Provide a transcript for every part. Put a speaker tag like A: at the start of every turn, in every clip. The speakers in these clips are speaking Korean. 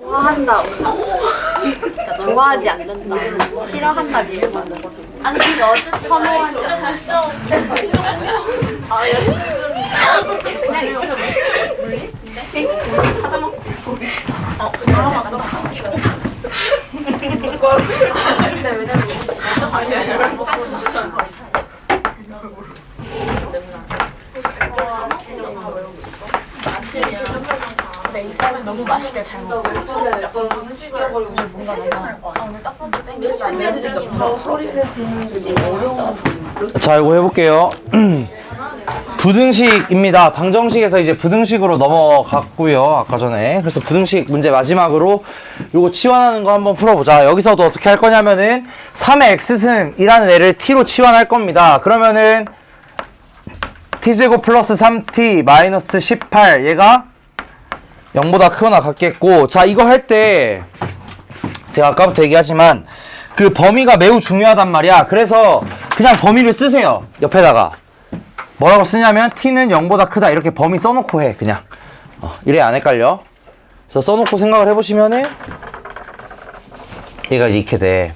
A: 좋아한다. 그러니까 좋아하지 않는다. 싫어한다. 밀고. 아니 근데 어쨌든 선호하지 않아. 그냥 있으면 물리? 근데 하다 먹지. 그냥 맞다. 근데 왜냐면 진짜 많이 먹고 근데 있으면 너무 맛있게 잘 먹어. 뭔가 내가 오늘 딱 봐도 땡기지. 저 소리를 듣는 게 어려운.
B: 자, 이거 해볼게요. 부등식입니다. 방정식에서 이제 부등식으로 넘어갔고요. 아까 전에. 그래서 부등식 문제 마지막으로 요거 치환하는 거 한번 풀어보자. 여기서도 어떻게 할 거냐면은 3의 x승이라는 애를 t로 치환할 겁니다. 그러면은 t제곱 플러스 3t 마이너스 18 얘가 0보다 크거나 같겠고, 자 이거 할 때 제가 아까부터 얘기하지만 그 범위가 매우 중요하단 말이야. 그래서 그냥 범위를 쓰세요. 옆에다가 뭐라고 쓰냐면 t는 0보다 크다 이렇게 범위 써놓고 해. 그냥 이래야 안 헷갈려. 그래서 써놓고 생각을 해보시면은 얘가 이렇게 돼.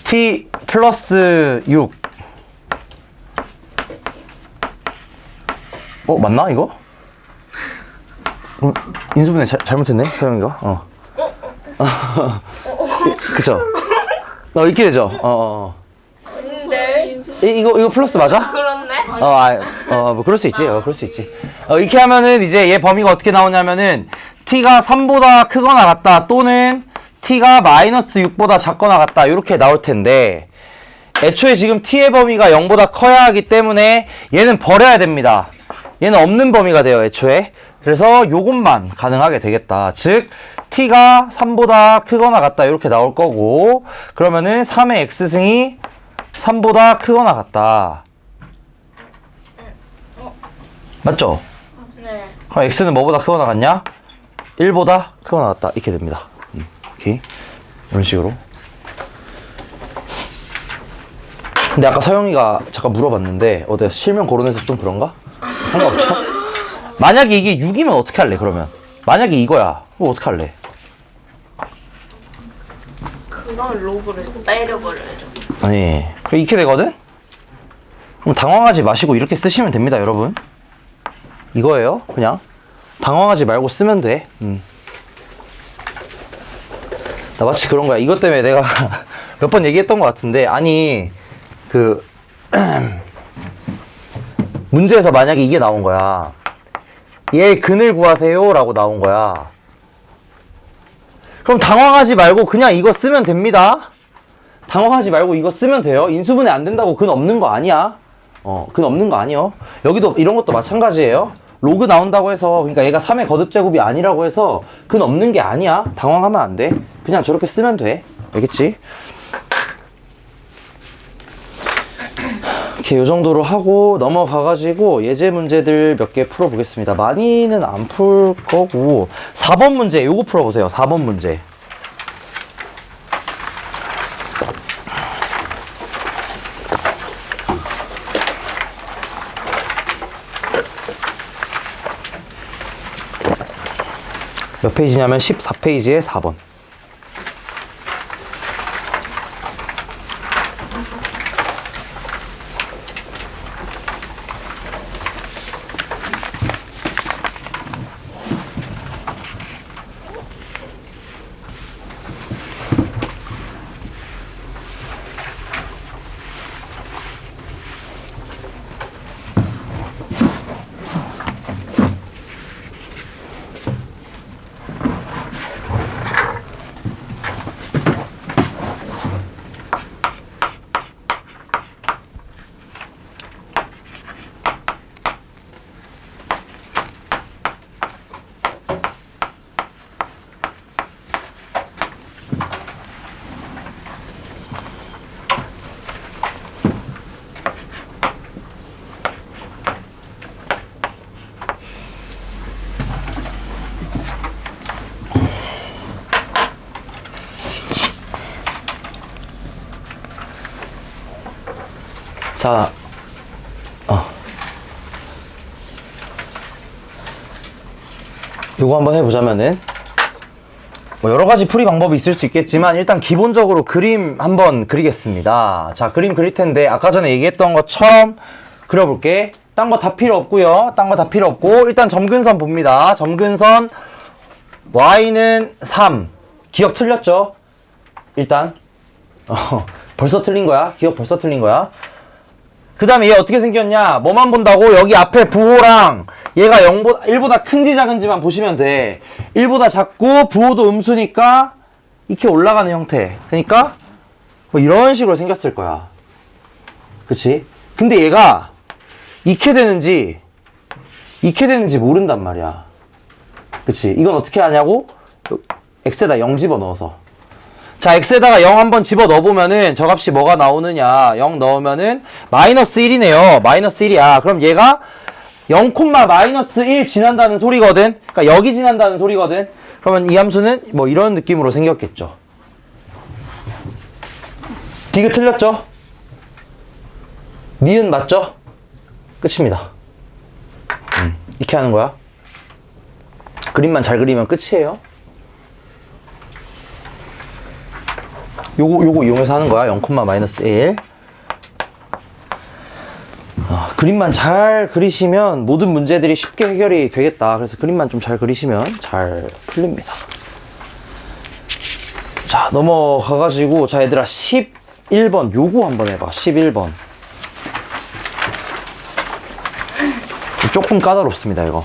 B: t 플러스 6 맞나 이거? 인수분해 잘못했네 서영이가. 그쵸? 이렇게 되죠?
C: 네.
B: 이거 플러스 맞아?
C: 그렇네.
B: 뭐 그럴 수 있지. 그럴 수 있지. 이렇게 하면은 이제 얘 범위가 어떻게 나오냐면은 t가 3보다 크거나 같다 또는 t가 마이너스 6보다 작거나 같다 이렇게 나올 텐데, 애초에 지금 t의 범위가 0보다 커야 하기 때문에 얘는 버려야 됩니다. 얘는 없는 범위가 돼요, 애초에. 그래서 요것만 가능하게 되겠다. 즉 t가 3보다 크거나 같다 이렇게 나올 거고, 그러면은 3의 x승이 3보다 크거나 같다. 맞죠?
C: 네.
B: 그럼 x는 뭐보다 크거나 같냐? 1보다 크거나 같다 이렇게 됩니다. 오케이. 이런 식으로. 근데 아까 서영이가 잠깐 물어봤는데 어때? 실명 거론해서 좀 그런가? 상관없죠? 만약에 이게 6이면 어떻게 할래 그러면? 만약에 이거야 그럼 어떻게 할래?
C: 그건 로그를 때려버려야죠.
B: 아니 이렇게 되거든? 그럼 당황하지 마시고 이렇게 쓰시면 됩니다 여러분. 이거예요 그냥. 당황하지 말고 쓰면 돼. 나 마치 그런 거야. 이것 때문에 내가 몇 번 얘기했던 것 같은데, 아니 그 문제에서 만약에 이게 나온 거야. 얘 근을 구하세요 라고 나온 거야. 그럼 당황하지 말고 그냥 이거 쓰면 됩니다. 당황하지 말고 이거 쓰면 돼요. 인수분해 안 된다고 근 없는 거 아니야. 근 없는 거 아니요. 여기도 이런 것도 마찬가지예요. 로그 나온다고 해서, 그러니까 얘가 3의 거듭제곱이 아니라고 해서 근 없는 게 아니야. 당황하면 안 돼. 그냥 저렇게 쓰면 돼. 알겠지? 이렇게 요 정도로 하고 넘어가가지고 예제 문제들 몇 개 풀어보겠습니다. 많이는 안 풀 거고, 4번 문제 요거 풀어보세요. 4번 문제. 몇 페이지냐면 14페이지에 4번. 자, 요거 한번 해보자면은 뭐 여러 가지 풀이 방법이 있을 수 있겠지만 일단 기본적으로 그림 한번 그리겠습니다. 자, 그림 그릴 텐데 아까 전에 얘기했던 것처럼 그려볼게. 딴 거 다 필요 없고요. 딴 거 다 필요 없고 일단 점근선 봅니다. 점근선 y는 3. 기억 틀렸죠? 일단 벌써 틀린 거야. 기억 벌써 틀린 거야. 그 다음에 얘 어떻게 생겼냐? 뭐만 본다고? 여기 앞에 부호랑 얘가 1보다 큰지 작은지만 보시면 돼. 1보다 작고 부호도 음수니까 이렇게 올라가는 형태. 그러니까 뭐 이런 식으로 생겼을 거야. 그치? 근데 얘가 이렇게 되는지 모른단 말이야. 그치? 이건 어떻게 하냐고? x에다 0 집어넣어서. 자, x에다가 0 한번 집어넣어보면은 저 값이 뭐가 나오느냐? 0 넣으면은 마이너스 1이네요. 마이너스 1이야. 그럼 얘가 0, 마이너스 1 지난다는 소리거든? 그러니까 여기 지난다는 소리거든? 그러면 이 함수는 뭐 이런 느낌으로 생겼겠죠. 디귿 틀렸죠? 니은 맞죠? 끝입니다. 이렇게 하는 거야. 그림만 잘 그리면 끝이에요. 요거 이용해서 하는 거야. 0, 마이너스 1. 그림만 잘 그리시면 모든 문제들이 쉽게 해결이 되겠다. 그래서 그림만 좀 잘 그리시면 잘 풀립니다. 자, 넘어가가지고, 자, 얘들아, 11번. 요거 한번 해봐. 11번. 조금 까다롭습니다, 이거.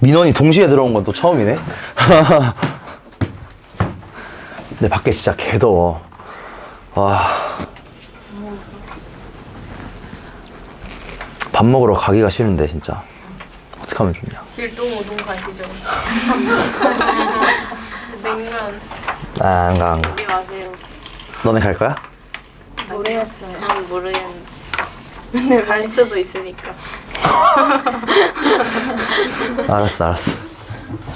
B: 민원이 동시에 들어온 건 또 처음이네. 근데 밖에 진짜 개더워. 와. 밥 먹으러 가기가 싫은데 진짜. 어떻게 하면 좋냐.
C: 길동 우동 가시죠. 냉면.
B: 안 가.
C: 가지 마세요.
B: 너네 갈 거야?
A: 모르겠어요.
C: 난 모르겠는데.
A: 근데 갈 수도 있으니까.
B: 알았어.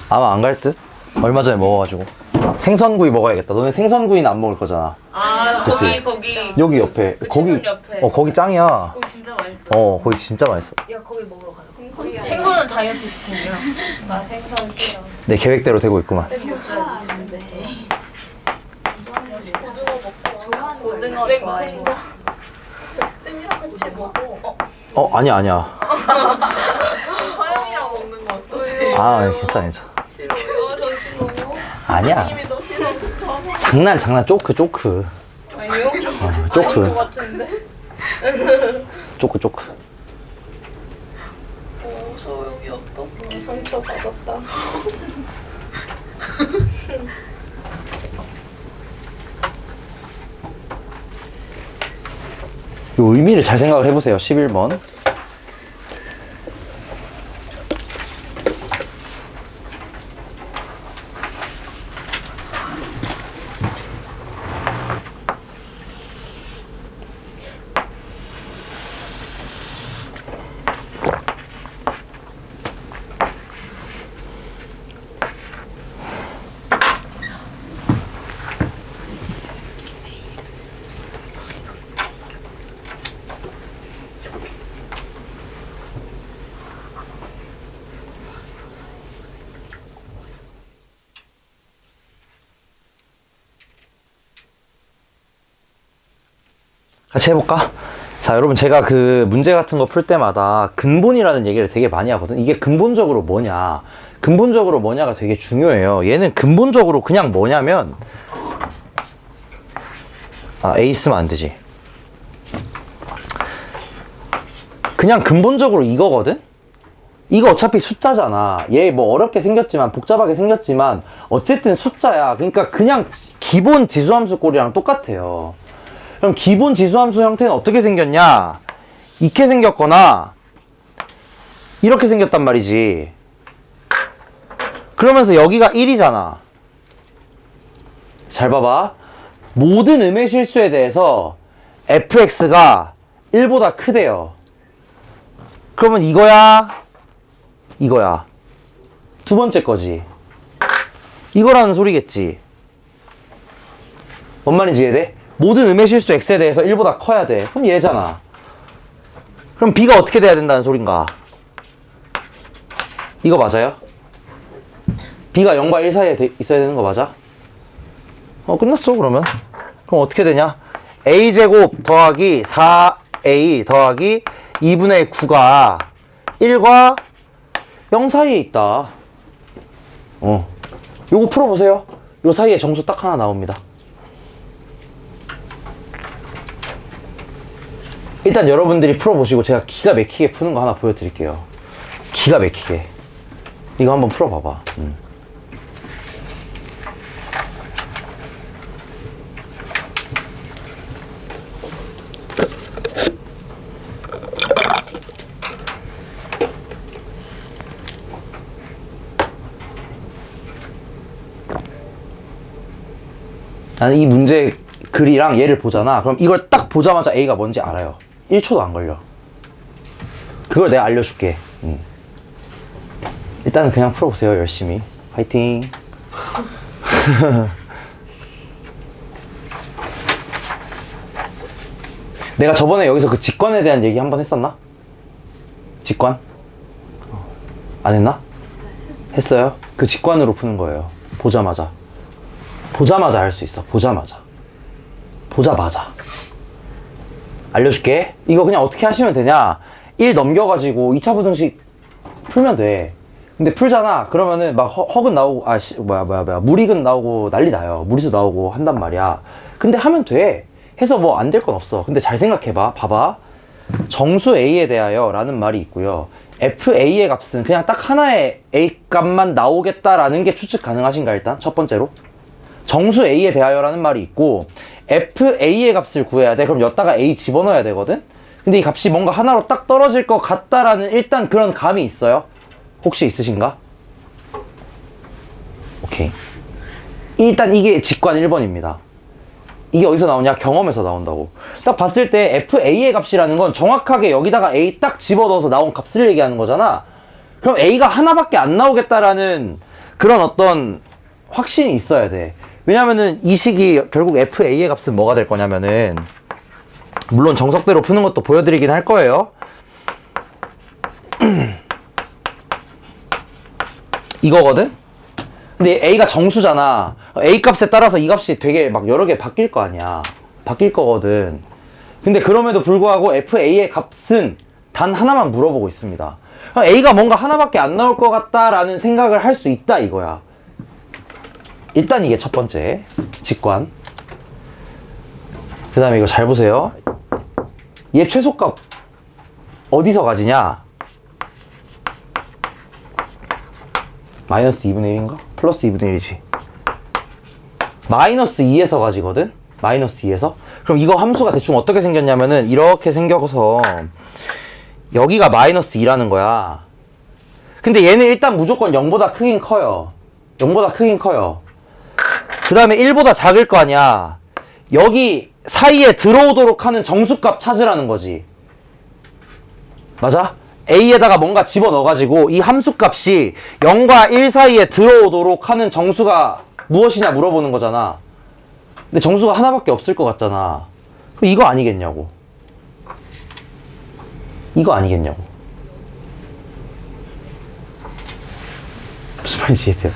B: 아마 안 갈 듯? 얼마 전에 먹어가지고. 생선구이 먹어야겠다. 너네 생선구이는 안 먹을 거잖아.
C: 아,
B: 그치?
C: 거기.
B: 여기 옆에.
C: 그
B: 거기.
C: 채소 옆에.
B: 거기 짱이야.
C: 거기 진짜 맛있어.
B: 거기 진짜 맛있어.
C: 야, 거기 먹으러 가자. 생선은 다이어트 식품이야.
A: 나 생선 싫어.
B: 내 계획대로 되고 있구만.
A: 고등어 좋아해.
C: 쌤이랑 같이 먹어.
B: 아니야.
C: 서영이랑 먹는 거 어떠세요?
B: 괜찮아.
C: 싫어요? 저 싫어.
B: 아니야.
C: 님이 더 싫어서.
B: 장난. 쪼크.
C: 아니요?
B: 쪼크.
C: 아닌 것 같은데.
B: 쪼크.
C: 서영이 어떡해. 상처 받았다.
B: 요 의미를 잘 생각을 해보세요. 11번. 같이 해볼까? 자, 여러분, 제가 그 문제 같은 거 풀 때마다 근본이라는 얘기를 되게 많이 하거든. 이게 근본적으로 뭐냐? 근본적으로 뭐냐가 되게 중요해요. 얘는 근본적으로 그냥 뭐냐면, A 쓰면 안 되지. 그냥 근본적으로 이거거든? 이거 어차피 숫자잖아. 얘 뭐 어렵게 생겼지만, 복잡하게 생겼지만, 어쨌든 숫자야. 그러니까 그냥 기본 지수함수 꼴이랑 똑같아요. 그럼 기본 지수함수 형태는 어떻게 생겼냐? 이렇게 생겼거나 이렇게 생겼단 말이지. 그러면서 여기가 1이잖아. 잘 봐봐. 모든 음의 실수에 대해서 fx가 1보다 크대요. 그러면 이거야? 두 번째 거지. 이거라는 소리겠지. 뭔 말인지 이해돼? 모든 음의 실수 x에 대해서 1보다 커야 돼. 그럼 얘잖아. 그럼 b가 어떻게 돼야 된다는 소린가? 이거 맞아요? b가 0과 1 사이에 있어야 되는 거 맞아? 끝났어 그러면. 그럼 어떻게 되냐? a제곱 더하기 4a 더하기 2분의 9가 1과 0 사이에 있다. 요거 풀어보세요. 요 사이에 정수 딱 하나 나옵니다. 일단 여러분들이 풀어보시고 제가 기가 막히게 푸는 거 하나 보여드릴게요. 기가 막히게. 이거 한번 풀어봐봐. 나는 이 문제 글이랑 얘를 보잖아. 그럼 이걸 딱 보자마자 A가 뭔지 알아요. 1초도 안 걸려. 그걸 내가 알려줄게. 일단은 그냥 풀어보세요. 열심히. 파이팅. 내가 저번에 여기서 그 직관에 대한 얘기 한번 했었나? 직관? 안 했나? 했어요? 그 직관으로 푸는 거예요. 보자마자 할 수 있어. 보자마자 알려줄게. 이거 그냥 어떻게 하시면 되냐, 1 넘겨가지고 2차 부등식 풀면 돼. 근데 풀잖아. 그러면은 막 허근 나오고 무리근 나오고 난리 나요. 무리수 나오고 한단 말이야. 근데 하면 돼. 해서 뭐 안 될 건 없어. 근데 잘 생각해봐. 봐봐. 정수 A에 대하여 라는 말이 있고요. FA의 값은 그냥 딱 하나의 A 값만 나오겠다라는 게 추측 가능하신가? 일단 첫 번째로 정수 A에 대하여 라는 말이 있고, FA의 값을 구해야 돼. 그럼 여기다가 A 집어넣어야 되거든? 근데 이 값이 뭔가 하나로 딱 떨어질 것 같다라는 일단 그런 감이 있어요? 혹시 있으신가? 오케이. 일단 이게 직관 1번입니다. 이게 어디서 나오냐? 경험에서 나온다고. 딱 봤을 때 FA의 값이라는 건 정확하게 여기다가 A 딱 집어넣어서 나온 값을 얘기하는 거잖아. 그럼 A가 하나밖에 안 나오겠다라는 그런 어떤 확신이 있어야 돼. 왜냐면은 이 식이 결국 FA의 값은 뭐가 될 거냐면은, 물론 정석대로 푸는 것도 보여드리긴 할 거예요. 이거거든? 근데 A가 정수잖아. A 값에 따라서 이 값이 되게 막 여러 개 바뀔 거 아니야. 바뀔 거거든. 근데 그럼에도 불구하고 FA의 값은 단 하나만 물어보고 있습니다. A가 뭔가 하나밖에 안 나올 것 같다라는 생각을 할 수 있다 이거야. 일단 이게 첫 번째 직관. 그 다음에 이거 잘 보세요. 얘 최소값 어디서 가지냐? 마이너스 2분의 1인가? 플러스 2분의 1이지. 마이너스 2에서 가지거든? 마이너스 2에서. 그럼 이거 함수가 대충 어떻게 생겼냐면은 이렇게 생겨서 여기가 마이너스 2라는 거야. 근데 얘는 일단 무조건 0보다 크긴 커요. 0보다 크긴 커요. 그 다음에 1보다 작을 거 아니야. 여기 사이에 들어오도록 하는 정수값 찾으라는 거지. 맞아? A에다가 뭔가 집어넣어가지고 이 함수값이 0과 1 사이에 들어오도록 하는 정수가 무엇이냐 물어보는 거잖아. 근데 정수가 하나밖에 없을 것 같잖아. 그럼 이거 아니겠냐고. 이거 아니겠냐고. 무슨 말인지 이해돼요?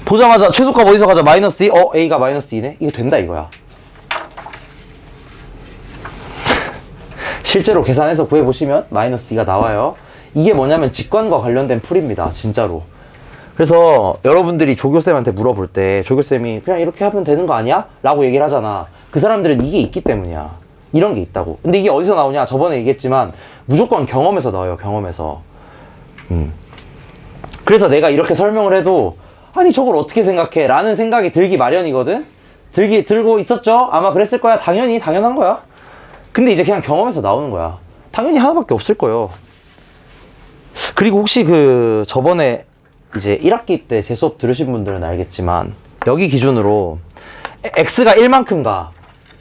B: 보자마자 최소값 어디서 가자? 마이너스 2? A가 마이너스 2네? 이거 된다 이거야. 실제로 계산해서 구해보시면 마이너스 2가 나와요. 이게 뭐냐면 직관과 관련된 풀입니다. 진짜로. 그래서 여러분들이 조교쌤한테 물어볼 때 조교쌤이 그냥 이렇게 하면 되는 거 아니야? 라고 얘기를 하잖아. 그 사람들은 이게 있기 때문이야. 이런 게 있다고. 근데 이게 어디서 나오냐? 저번에 얘기했지만 무조건 경험에서 나와요. 경험에서. 그래서 내가 이렇게 설명을 해도 아니 저걸 어떻게 생각해? 라는 생각이 들기 마련이거든? 들고 있었죠? 아마 그랬을 거야. 당연한 거야. 근데 이제 그냥 경험에서 나오는 거야. 당연히 하나밖에 없을 거예요. 그리고 혹시 저번에 이제 1학기 때 제 수업 들으신 분들은 알겠지만 여기 기준으로 x가 1만큼 가.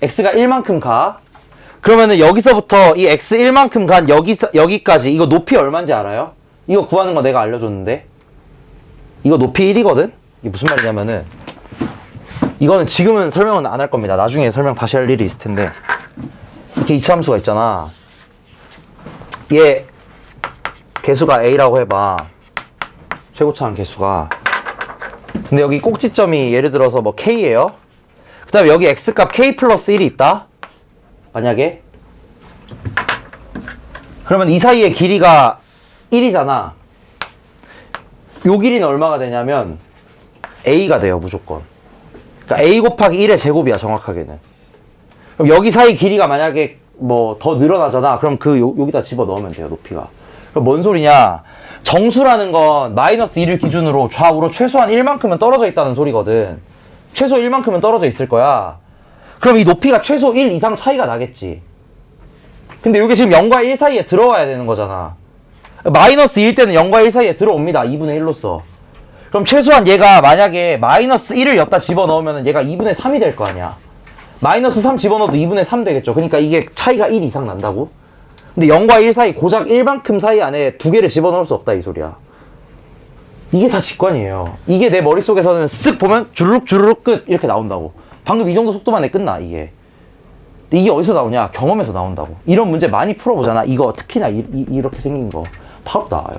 B: x가 1만큼 가. 그러면은 여기서부터 이 x 1만큼 간 여기까지 이거 높이 얼마인지 알아요? 이거 구하는 거 내가 알려줬는데 이거 높이 1이거든? 이게 무슨 말이냐면은 이거는 지금은 설명은 안 할 겁니다. 나중에 설명 다시 할 일이 있을 텐데. 이렇게 이차함수가 있잖아. 얘 개수가 A라고 해봐. 최고차항 개수가. 근데 여기 꼭지점이 예를 들어서 뭐 K예요. 그 다음에 여기 X값 K 플러스 1이 있다. 만약에. 그러면 이 사이의 길이가 1이잖아. 요 길이는 얼마가 되냐면 A가 돼요, 무조건. 그러니까 A 곱하기 1의 제곱이야, 정확하게는. 그럼 여기 사이 길이가 만약에 뭐 더 늘어나잖아. 그럼 여기다 집어 넣으면 돼요, 높이가. 그럼 뭔 소리냐? 정수라는 건 마이너스 1을 기준으로 좌우로 최소한 1만큼은 떨어져 있다는 소리거든. 최소 1만큼은 떨어져 있을 거야. 그럼 이 높이가 최소 1 이상 차이가 나겠지. 근데 이게 지금 0과 1 사이에 들어와야 되는 거잖아. 마이너스 1일 때는 0과 1 사이에 들어옵니다. 2분의 1로서. 그럼 최소한 얘가 만약에 마이너스 1을 여기다 집어넣으면 얘가 2분의 3이 될 거 아니야. 마이너스 3 집어넣어도 2분의 3 되겠죠. 그러니까 이게 차이가 1 이상 난다고? 근데 0과 1 사이, 고작 1만큼 사이 안에 두 개를 집어넣을 수 없다, 이 소리야. 이게 다 직관이에요. 이게 내 머릿속에서는 쓱 보면 주르륵 주르륵 끝 이렇게 나온다고. 방금 이 정도 속도만에 끝나, 이게. 근데 이게 어디서 나오냐? 경험에서 나온다고. 이런 문제 많이 풀어보잖아. 이거 특히나 이렇게 생긴 거 바로 나와요.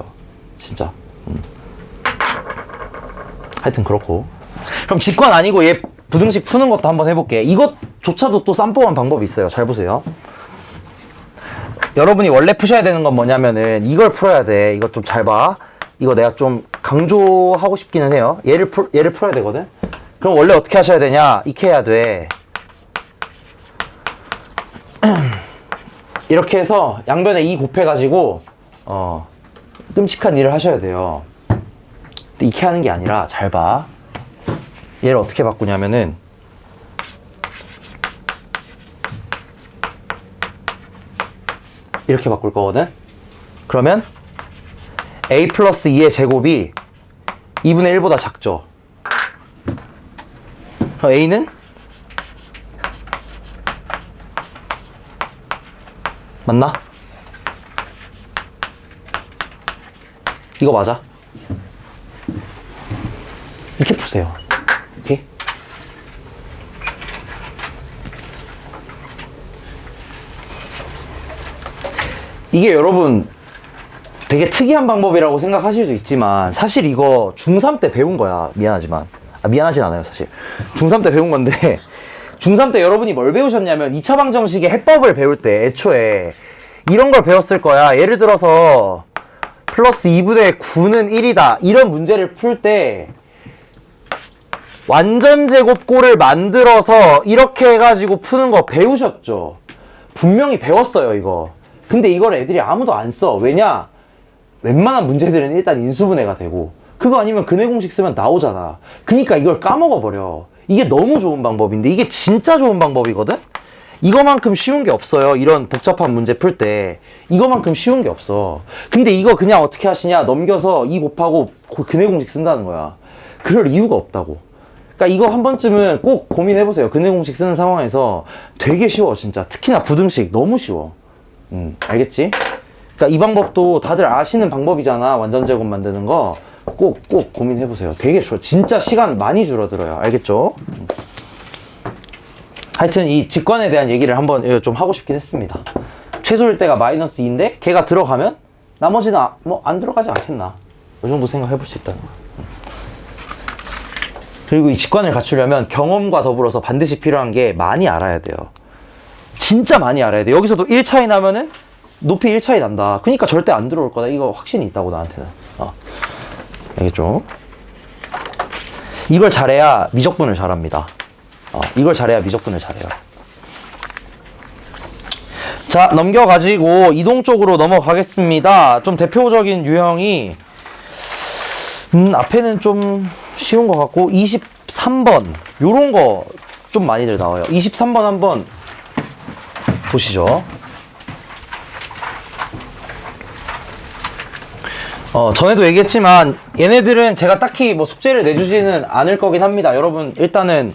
B: 진짜. 하여튼 그렇고. 그럼 직관 아니고 얘 부등식 푸는 것도 한번 해볼게. 이것조차도 또 쌈뽕한 방법이 있어요. 잘 보세요. 여러분이 원래 푸셔야 되는 건 뭐냐면은 이걸 풀어야 돼. 이거 좀 잘 봐. 이거 내가 좀 강조하고 싶기는 해요. 얘를 풀어야 되거든. 그럼 원래 어떻게 하셔야 되냐? 이렇게 해야 돼. 이렇게 해서 양변에 2 곱해가지고 끔찍한 일을 하셔야 돼요. 근데 이렇게 하는 게 아니라 잘 봐. 얘를 어떻게 바꾸냐면은 이렇게 바꿀 거거든. 그러면 a 플러스 2의 제곱이 2분의 1보다 작죠. 그럼 a는 맞나? 이거 맞아? 이렇게 푸세요. 오케이? 이게 여러분 되게 특이한 방법이라고 생각하실 수 있지만 사실 이거 중3 때 배운 거야. 미안하지만. 미안하진 않아요, 사실. 중3 때 배운 건데 중3 때 여러분이 뭘 배우셨냐면 2차 방정식의 해법을 배울 때 애초에 이런 걸 배웠을 거야. 예를 들어서 플러스 2분의 9는 1이다. 이런 문제를 풀 때 완전제곱꼴을 만들어서 이렇게 해가지고 푸는 거 배우셨죠? 분명히 배웠어요, 이거. 근데 이걸 애들이 아무도 안 써. 왜냐? 웬만한 문제들은 일단 인수분해가 되고 그거 아니면 근해 공식 쓰면 나오잖아. 그러니까 이걸 까먹어버려. 이게 너무 좋은 방법인데 이게 진짜 좋은 방법이거든? 이거만큼 쉬운 게 없어요. 이런 복잡한 문제 풀 때 이거만큼 쉬운 게 없어. 근데 이거 그냥 어떻게 하시냐? 넘겨서 2 곱하고 근해 공식 쓴다는 거야. 그럴 이유가 없다고. 그러니까 이거 한 번쯤은 꼭 고민해보세요. 근해 공식 쓰는 상황에서 되게 쉬워, 진짜. 특히나 부등식 너무 쉬워. 알겠지? 그러니까 이 방법도 다들 아시는 방법이잖아. 완전 제곱 만드는 거. 꼭 고민해보세요. 되게 좋아. 진짜 시간 많이 줄어들어요. 알겠죠? 하여튼 이 직관에 대한 얘기를 한번 좀 하고 싶긴 했습니다. 최소일 때가 마이너스 2인데 걔가 들어가면 나머지는 뭐 안 들어가지 않겠나. 이 정도 생각해볼 수 있다는 거야. 그리고 이 직관을 갖추려면 경험과 더불어서 반드시 필요한 게 많이 알아야 돼요. 진짜 많이 알아야 돼. 여기서도 1 차이 나면은 높이 1 차이 난다. 그러니까 절대 안 들어올 거다. 이거 확신이 있다고, 나한테는. 알겠죠? 이걸 잘해야 미적분을 잘합니다. 이걸 잘해야 미적분을 잘해요. 자, 넘겨가지고 이동 쪽으로 넘어가겠습니다. 좀 대표적인 유형이 앞에는 좀 쉬운 것 같고 23번 요런 거 좀 많이들 나와요. 23번 한번 보시죠. 전에도 얘기했지만 얘네들은 제가 딱히 뭐 숙제를 내주지는 않을 거긴 합니다. 여러분 일단은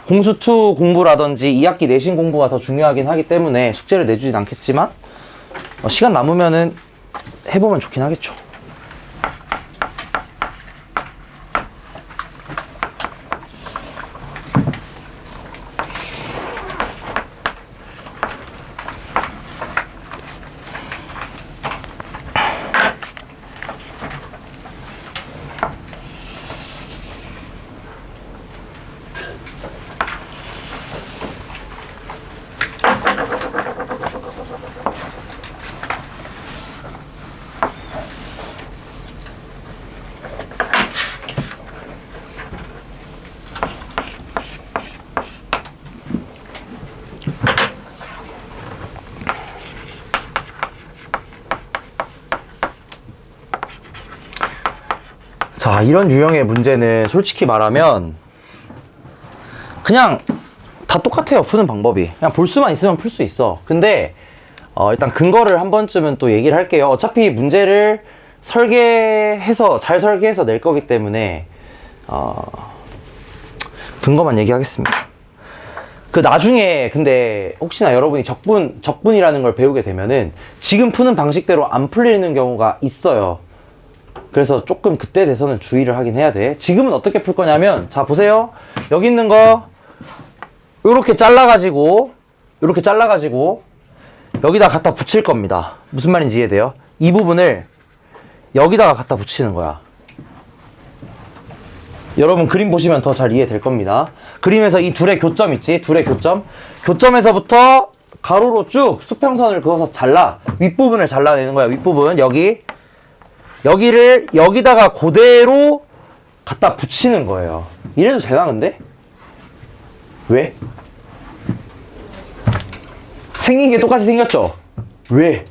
B: 공수2 공부라든지 2학기 내신 공부가 더 중요하긴 하기 때문에 숙제를 내주진 않겠지만 시간 남으면은 해보면 좋긴 하겠죠. 자, 이런 유형의 문제는 솔직히 말하면 그냥 다 똑같아요. 푸는 방법이. 그냥 볼 수만 있으면 풀 수 있어. 근데 일단 근거를 한 번쯤은 또 얘기를 할게요. 어차피 문제를 잘 설계해서 낼 거기 때문에 근거만 얘기하겠습니다. 나중에 근데 혹시나 여러분이 적분이라는 걸 배우게 되면은 지금 푸는 방식대로 안 풀리는 경우가 있어요. 그래서 조금 그때 돼서는 주의를 하긴 해야 돼. 지금은 어떻게 풀 거냐면, 자 보세요. 여기 있는 거 요렇게 잘라가지고 여기다 갖다 붙일 겁니다. 무슨 말인지 이해돼요? 이 부분을 여기다가 갖다 붙이는 거야. 여러분 그림 보시면 더 잘 이해될 겁니다. 그림에서 이 둘의 교점 있지? 둘의 교점. 교점에서부터 가로로 쭉 수평선을 그어서 윗부분을 잘라내는 거야. 윗부분 여기를 여기다가 그대로 갖다 붙이는 거예요. 이래도 되나 근데? 왜? 생긴 게 똑같이 생겼죠? 왜?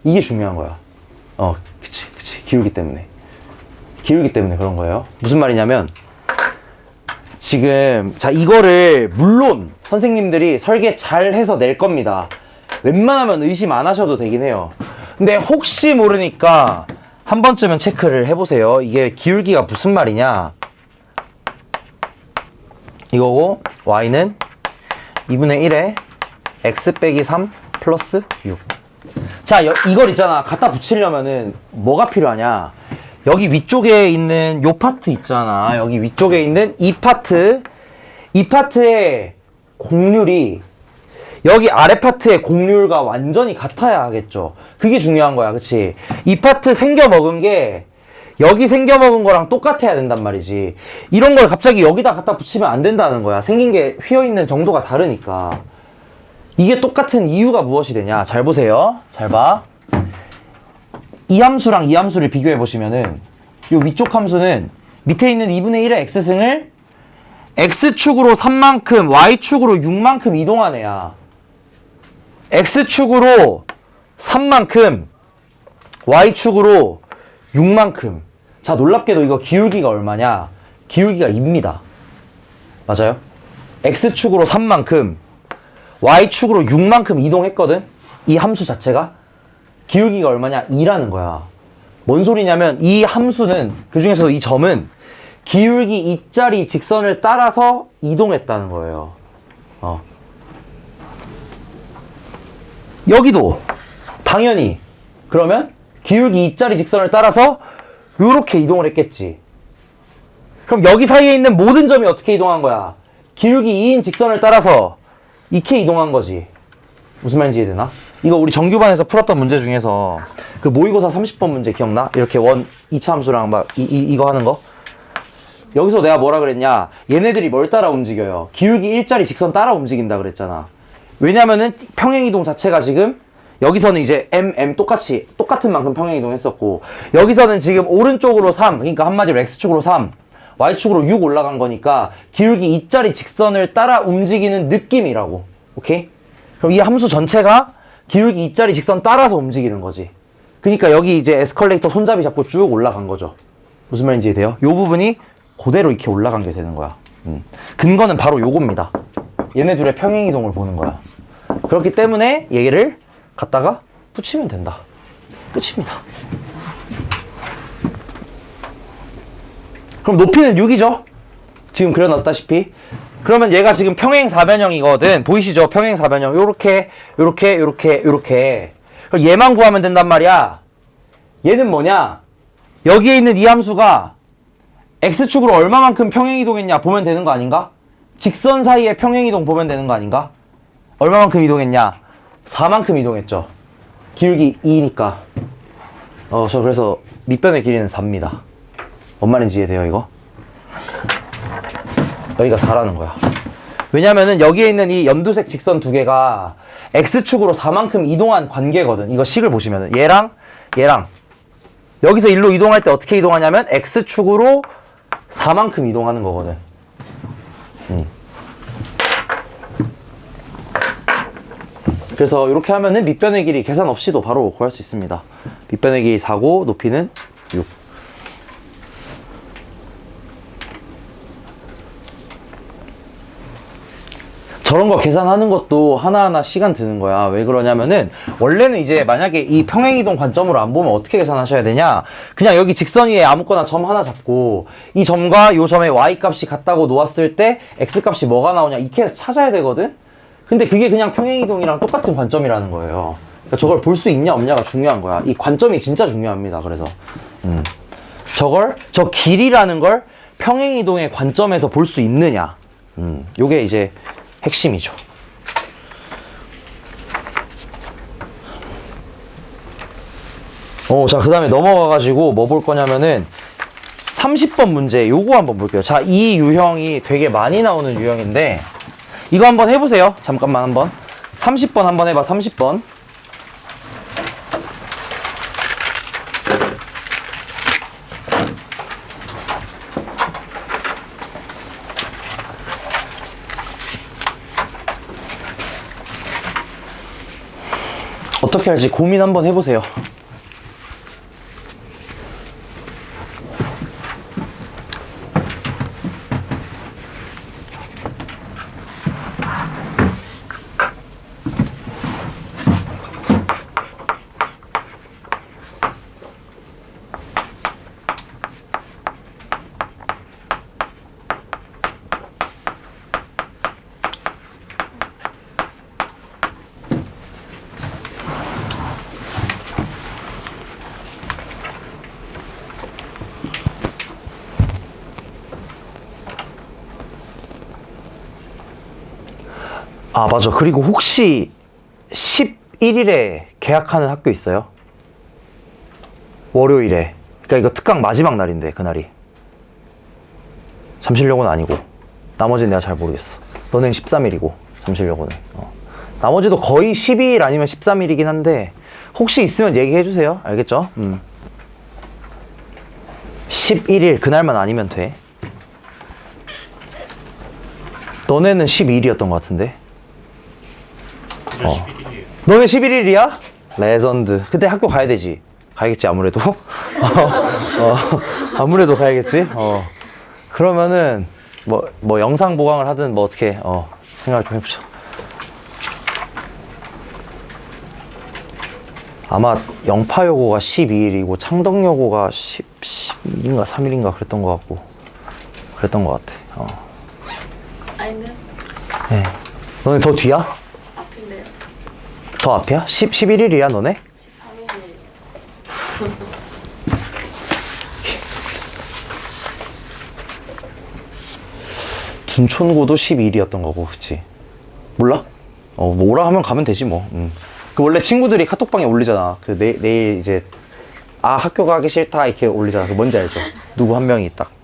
B: 이게 중요한 거야. 그치. 기울기 때문에 그런 거예요. 무슨 말이냐면, 지금, 자, 이거를, 물론, 선생님들이 설계 잘 해서 낼 겁니다. 웬만하면 의심 안 하셔도 되긴 해요. 근데 혹시 모르니까, 한 번쯤은 체크를 해보세요. 이게 기울기가 무슨 말이냐? 이거고, y는 2분의 1에 x 빼기 3 플러스 6. 자, 이걸 있잖아. 갖다 붙이려면은 뭐가 필요하냐? 여기 위쪽에 있는 요 파트 있잖아. 여기 위쪽에 있는 이 파트의 곡률이 여기 아래 파트의 곡률과 완전히 같아야 하겠죠. 그게 중요한 거야. 그치? 이 파트 생겨먹은 게 여기 생겨먹은 거랑 똑같아야 된단 말이지. 이런 걸 갑자기 여기다 갖다 붙이면 안 된다는 거야. 생긴 게 휘어있는 정도가 다르니까. 이게 똑같은 이유가 무엇이 되냐? 잘 보세요. 잘 봐. 이 함수랑 이 함수를 비교해 보시면은 이 위쪽 함수는 밑에 있는 2분의 1의 x승을 x축으로 3만큼 y축으로 6만큼 이동한 애야. x축으로 3만큼 y축으로 6만큼. 자, 놀랍게도 이거 기울기가 얼마냐? 기울기가 2입니다. 맞아요? x축으로 3만큼 y축으로 6만큼 이동했거든? 이 함수 자체가. 기울기가 얼마냐? 2라는 거야. 뭔 소리냐면 이 함수는, 그 중에서도 이 점은 기울기 2짜리 직선을 따라서 이동했다는 거예요. 여기도 당연히 그러면 기울기 2짜리 직선을 따라서 요렇게 이동을 했겠지. 그럼 여기 사이에 있는 모든 점이 어떻게 이동한 거야? 기울기 2인 직선을 따라서 이렇게 이동한 거지. 무슨 말인지 이해되나? 이거 우리 정규반에서 풀었던 문제 중에서 그 모의고사 30번 문제 기억나? 이렇게 2차 함수랑 막 이거 하는 거? 여기서 내가 뭐라 그랬냐? 얘네들이 뭘 따라 움직여요? 기울기 1짜리 직선 따라 움직인다 그랬잖아. 왜냐면은 평행이동 자체가 지금 여기서는 이제 똑같은 만큼 평행이동 했었고, 여기서는 지금 오른쪽으로 3, 그러니까 한마디로 x축으로 3, y축으로 6 올라간 거니까 기울기 2짜리 직선을 따라 움직이는 느낌이라고. 오케이? 그럼 이 함수 전체가 기울기 2짜리 직선 따라서 움직이는 거지. 그러니까 여기 이제 에스컬레이터 손잡이 잡고 쭉 올라간 거죠. 무슨 말인지 이해돼요? 요 부분이 그대로 이렇게 올라간 게 되는 거야. 근거는 바로 요겁니다. 얘네 둘의 평행이동을 보는 거야. 그렇기 때문에 얘를 갖다가 붙이면 된다. 끝입니다. 그럼 높이는 6이죠? 지금 그려놨다시피. 그러면 얘가 지금 평행사변형이거든. 보이시죠? 평행사변형. 요렇게. 그럼 얘만 구하면 된단 말이야. 얘는 뭐냐? 여기에 있는 이 함수가 x축으로 얼마만큼 평행이동했냐 보면 되는 거 아닌가? 직선 사이의 평행이동 보면 되는 거 아닌가? 얼마만큼 이동했냐? 4만큼 이동했죠. 기울기 2니까. 저 그래서 밑변의 길이는 4입니다. 뭔 말인지 이해돼요, 이거? 여기가 4라는 거야. 왜냐면은 여기에 있는 이 연두색 직선 두 개가 x축으로 4만큼 이동한 관계거든. 이거 식을 보시면은 얘랑 여기서 일로 이동할 때 어떻게 이동하냐면 x축으로 4만큼 이동하는 거거든. 그래서 이렇게 하면은 밑변의 길이 계산 없이도 바로 구할 수 있습니다. 밑변의 길이 4고 높이는 6. 저런 거 계산하는 것도 하나하나 시간 드는 거야. 왜 그러냐면은 원래는 이제 만약에 이 평행이동 관점으로 안 보면 어떻게 계산하셔야 되냐, 그냥 여기 직선 위에 아무거나 점 하나 잡고 이 점과 이 점의 y 값이 같다고 놓았을 때 x 값이 뭐가 나오냐 이렇게 해서 찾아야 되거든. 근데 그게 그냥 평행이동이랑 똑같은 관점이라는 거예요. 그러니까 저걸 볼 수 있냐 없냐가 중요한 거야. 이 관점이 진짜 중요합니다. 그래서 저 길이라는 걸 평행이동의 관점에서 볼 수 있느냐, 요게 이제 핵심이죠. 자, 그 다음에 넘어가가지고 뭐 볼 거냐면은 30번 문제 요거 한번 볼게요. 자, 이 유형이 되게 많이 나오는 유형인데 이거 한번 해보세요. 잠깐만 한번 30번 한번 해봐. 30번. 어떻게 할지 고민 한번 해보세요. 아, 맞아. 그리고 혹시 11일에 개학하는 학교 있어요? 월요일에. 그러니까 이거 특강 마지막 날인데, 그날이. 잠실역은 아니고. 나머지는 내가 잘 모르겠어. 너는 13일이고, 잠실역은. 나머지도 거의 12일 아니면 13일이긴 한데, 혹시 있으면 얘기해주세요. 알겠죠? 11일, 그날만 아니면 돼. 너네는 12일이었던 것 같은데? 너네 11일이야? 레전드. 그때 학교 가야 되지. 가야겠지, 아무래도. 아무래도 가야겠지. 그러면은, 뭐, 영상 보강을 하든, 뭐, 어떻게, 생각을 좀 해보자. 아마, 영파여고가 12일이고, 창덕여고가 12일인가 3일인가 그랬던 것 같고, 그랬던 것 같아.
C: 아니면
B: 네. 너네 더 뒤야?
C: 앞인데요.
B: 더 앞이야? 11일이야, 너네?
C: 13일이에요.
B: 둔촌고도 12일이었던 거고, 그치? 몰라? 뭐라 하면 가면 되지, 뭐. 그 원래 친구들이 카톡방에 올리잖아. 그 내일 이제, 학교 가기 싫다, 이렇게 올리잖아. 그 뭔지 알죠? 누구 한 명이 딱.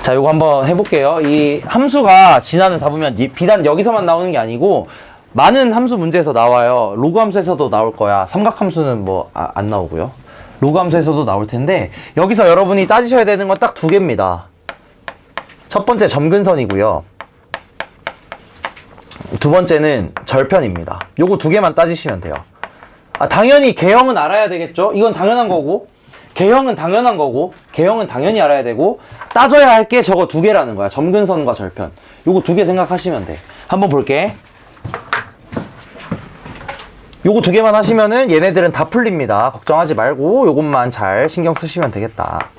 B: 자, 요거 한번 해볼게요. 이 함수가 지나는 잡으면 비단 여기서만 나오는 게 아니고 많은 함수 문제에서 나와요. 로그 함수에서도 나올 거야. 삼각함수는 뭐 안 나오고요. 로그 함수에서도 나올 텐데 여기서 여러분이 따지셔야 되는 건 딱 두 개입니다. 첫 번째 점근선이고요. 두 번째는 절편입니다. 요거 두 개만 따지시면 돼요. 당연히 개형은 알아야 되겠죠? 이건 당연한 거고, 개형은 당연한 거고, 개형은 당연히 알아야 되고, 따져야 할 게 저거 두 개라는 거야. 점근선과 절편. 요거 두 개 생각하시면 돼. 한번 볼게. 요거 두 개만 하시면은 얘네들은 다 풀립니다. 걱정하지 말고 요것만 잘 신경 쓰시면 되겠다.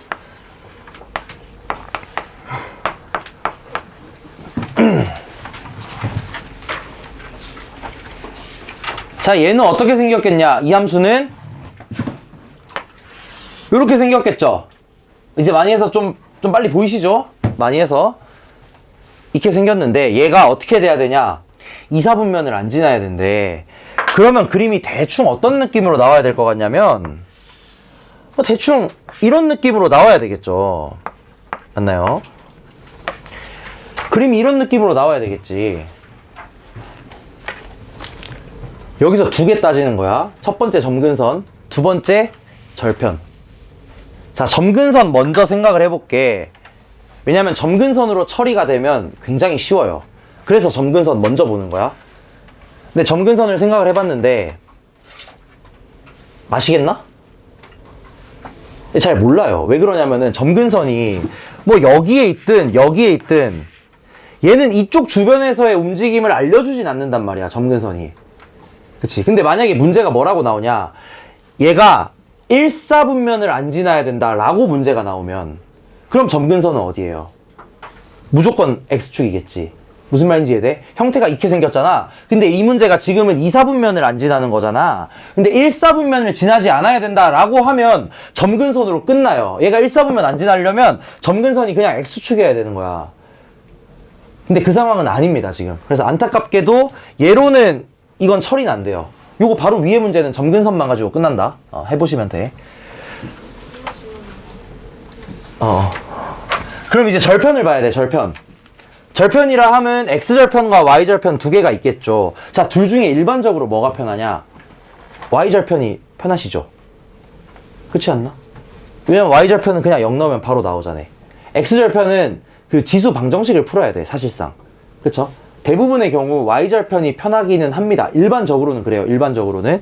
B: 자, 얘는 어떻게 생겼겠냐? 이 함수는 이렇게 생겼겠죠? 이제 많이 해서 좀 빨리 보이시죠? 많이 해서 이렇게 생겼는데 얘가 어떻게 돼야 되냐? 이사분면을 안 지나야 된대. 그러면 그림이 대충 어떤 느낌으로 나와야 될 것 같냐면 대충 이런 느낌으로 나와야 되겠죠? 맞나요? 그림이 이런 느낌으로 나와야 되겠지. 여기서 두 개 따지는 거야. 첫 번째 점근선, 두 번째 절편. 자, 점근선 먼저 생각을 해볼게. 왜냐면 점근선으로 처리가 되면 굉장히 쉬워요. 그래서 점근선 먼저 보는 거야. 근데 점근선을 생각을 해봤는데 아시겠나? 잘 몰라요. 왜 그러냐면은 점근선이 뭐 여기에 있든 얘는 이쪽 주변에서의 움직임을 알려주진 않는단 말이야, 점근선이. 그치? 근데 만약에 문제가 뭐라고 나오냐, 얘가 1사분면을 안 지나야 된다라고 문제가 나오면 그럼 점근선은 어디예요? 무조건 X축이겠지. 무슨 말인지 이해돼? 형태가 이렇게 생겼잖아. 근데 이 문제가 지금은 2사분면을 안 지나는 거잖아. 근데 1사분면을 지나지 않아야 된다라고 하면 점근선으로 끝나요. 얘가 1사분면 안 지나려면 점근선이 그냥 X축이어야 되는 거야. 근데 그 상황은 아닙니다, 지금. 그래서 안타깝게도 얘로는 이건 처리는 안 돼요. 요거 바로 위에 문제는 점근선만 가지고 끝난다. 해보시면 돼. 그럼 이제 절편을 봐야 돼, 절편. 절편이라 하면 X절편과 Y절편 두 개가 있겠죠. 자, 둘 중에 일반적으로 뭐가 편하냐? Y절편이 편하시죠? 그렇지 않나? 왜냐면 Y절편은 그냥 0 넣으면 바로 나오잖아. X절편은 그 지수 방정식을 풀어야 돼, 사실상. 그쵸? 대부분의 경우 Y절편이 편하기는 합니다. 일반적으로는 그래요, 일반적으로는.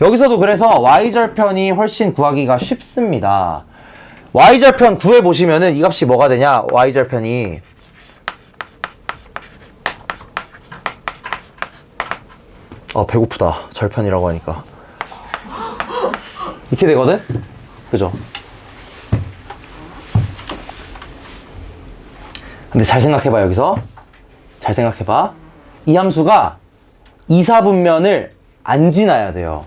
B: 여기서도 그래서 Y절편이 훨씬 구하기가 쉽습니다. Y절편 구해보시면은 이 값이 뭐가 되냐? Y절편이 배고프다. 절편이라고 하니까. 이렇게 되거든? 그죠? 근데 잘 생각해봐, 여기서. 잘 생각해봐. 이 함수가 2사분면을 안 지나야 돼요.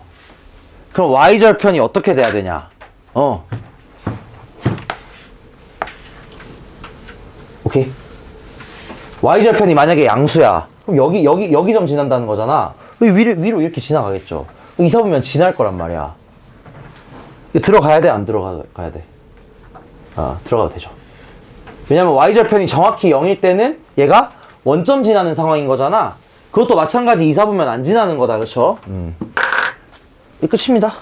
B: 그럼 Y절편이 어떻게 돼야 되냐? 오케이? Y절편이 만약에 양수야. 그럼 여기 점 지난다는 거잖아. 위로 이렇게 지나가겠죠. 2사분면 지날 거란 말이야. 들어가야 돼, 안 들어가야 돼? 들어가도 되죠. 왜냐면 Y절편이 정확히 0일 때는 얘가 원점 지나는 상황인 거잖아. 그것도 마찬가지 2사분면 안 지나는 거다, 그쵸? 이 끝입니다.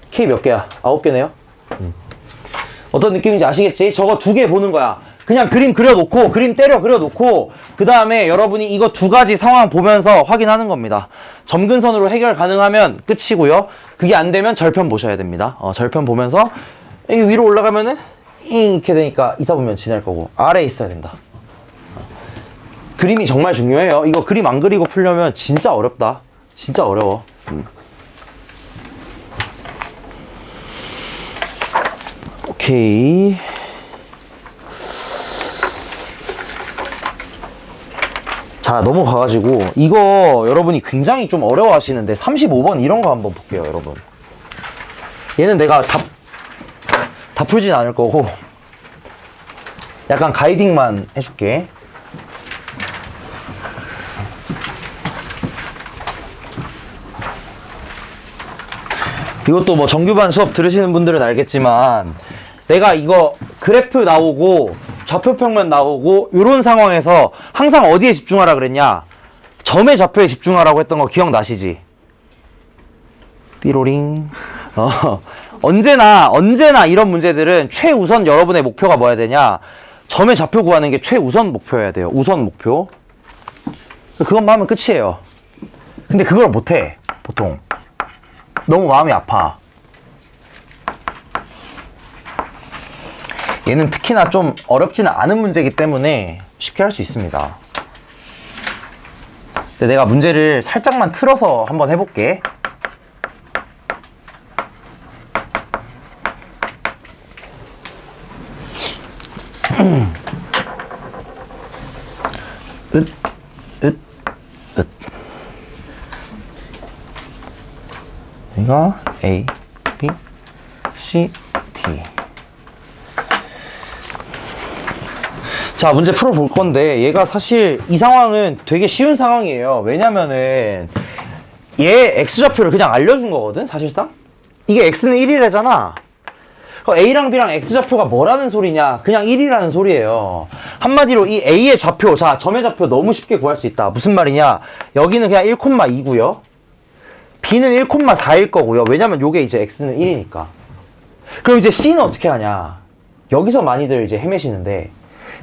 B: K 몇 개야? 9개네요. 어떤 느낌인지 아시겠지? 저거 2개 보는 거야. 그냥 그림 그려놓고, 그림 때려 그려놓고, 그 다음에 여러분이 이거 2가지 상황 보면서 확인하는 겁니다. 점근선으로 해결 가능하면 끝이고요. 그게 안 되면 절편 보셔야 됩니다. 절편 보면서, 이 위로 올라가면은, 이렇게 되니까 2사분면 지날 거고, 아래에 있어야 된다. 그림이 정말 중요해요. 이거 그림 안 그리고 풀려면 진짜 어렵다. 진짜 어려워. 오케이. 자, 넘어가가지고 이거 여러분이 굉장히 좀 어려워 하시는데 35번 이런 거 한번 볼게요, 여러분. 얘는 내가 다 풀진 않을 거고 약간 가이딩만 해줄게. 이것도 뭐 정규반 수업 들으시는 분들은 알겠지만 내가 이거 그래프 나오고 좌표평면 나오고 이런 상황에서 항상 어디에 집중하라 그랬냐? 점의 좌표에 집중하라고 했던 거 기억나시지? 띠로링. 언제나 이런 문제들은 최우선 여러분의 목표가 뭐야 되냐? 점의 좌표 구하는 게 최우선 목표여야 돼요. 우선 목표. 그것만 하면 끝이에요. 근데 그걸 못해, 보통. 너무 마음이 아파. 얘는 특히나 좀 어렵지는 않은 문제이기 때문에 쉽게 할 수 있습니다. 근데 내가 문제를 살짝만 틀어서 한번 해볼게. 이거 A, B, C, D. 자, 문제 풀어볼 건데 얘가 사실 이 상황은 되게 쉬운 상황이에요. 왜냐면은 얘 X좌표를 그냥 알려준 거거든, 사실상. 이게 X는 1이래잖아. A랑 B랑 X좌표가 뭐라는 소리냐? 그냥 1이라는 소리예요. 한마디로 이 A의 좌표, 자, 점의 좌표 너무 쉽게 구할 수 있다. 무슨 말이냐? 여기는 그냥 1,2고요. B는 1,4일 거고요. 왜냐면 요게 이제 X는 1이니까. 그럼 이제 C는 어떻게 하냐? 여기서 많이들 이제 헤매시는데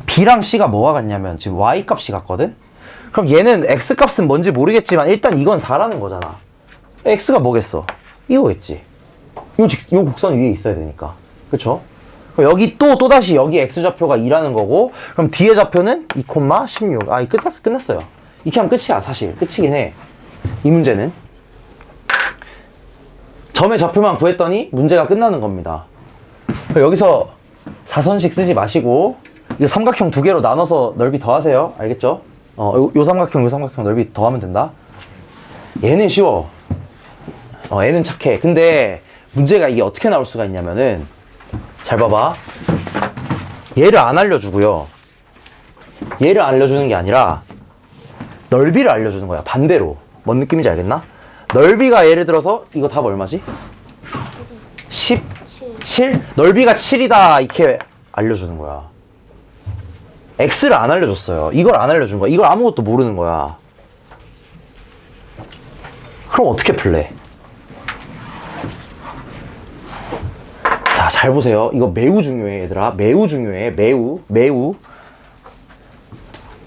B: B랑 C가 뭐가 같냐면 지금 Y 값이 같거든? 그럼 얘는 X 값은 뭔지 모르겠지만 일단 이건 4라는 거잖아. X가 뭐겠어? 이거겠지. 요 곡선 위에 있어야 되니까. 그쵸? 그럼 여기 또다시 여기 x좌표가 2라는 거고, 그럼 뒤에 좌표는 2,16. 아, 끝났어요. 이렇게 하면 끝이야, 사실. 끝이긴 해. 이 문제는. 점의 좌표만 구했더니 문제가 끝나는 겁니다. 여기서 사선식 쓰지 마시고, 이거 삼각형 두 개로 나눠서 넓이 더하세요. 알겠죠? 요 삼각형 넓이 더하면 된다. 얘는 쉬워. 얘는 착해. 근데 문제가 이게 어떻게 나올 수가 있냐면은, 잘 봐봐. 얘를 안 알려주고요. 얘를 알려주는 게 아니라 넓이를 알려주는 거야. 반대로. 뭔 느낌인지 알겠나? 넓이가 예를 들어서 이거 답 얼마지? 17? 넓이가 7이다 이렇게 알려주는 거야. x를 안 알려줬어요. 이걸 안 알려준 거야. 이걸 아무것도 모르는 거야. 그럼 어떻게 풀래? 자, 잘 보세요. 이거 매우 중요해, 얘들아. 매우 중요해. 매우.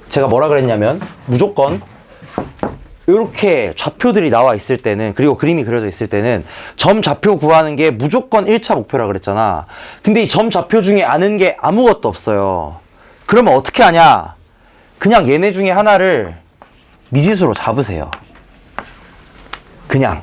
B: 제가 뭐라 그랬냐면, 무조건 이렇게 좌표들이 나와 있을 때는, 그리고 그림이 그려져 있을 때는 점 좌표 구하는 게 무조건 1차 목표라 그랬잖아. 근데 이 점 좌표 중에 아는 게 아무것도 없어요. 그러면 어떻게 하냐? 그냥 얘네 중에 하나를 미지수로 잡으세요. 그냥.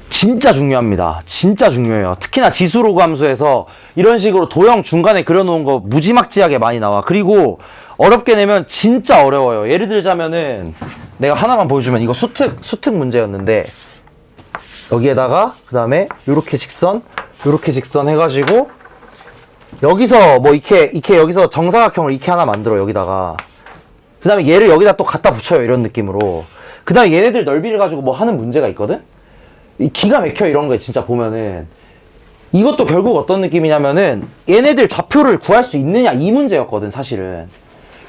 B: 진짜 중요합니다. 진짜 중요해요. 특히나 지수로 함수에서 이런 식으로 도형 중간에 그려놓은 거 무지막지하게 많이 나와. 그리고 어렵게 내면 진짜 어려워요. 예를 들자면은 내가 하나만 보여주면, 이거 수특 문제였는데, 여기에다가 그 다음에 요렇게 직선 해가지고 여기서 뭐 이렇게 여기서 정사각형을 이렇게 하나 만들어. 여기다가 그 다음에 얘를 여기다 또 갖다 붙여요. 이런 느낌으로. 그 다음에 얘네들 넓이를 가지고 뭐 하는 문제가 있거든. 기가 막혀. 이런 거 진짜 보면은. 이것도 결국 어떤 느낌이냐면은 얘네들 좌표를 구할 수 있느냐, 이 문제였거든 사실은.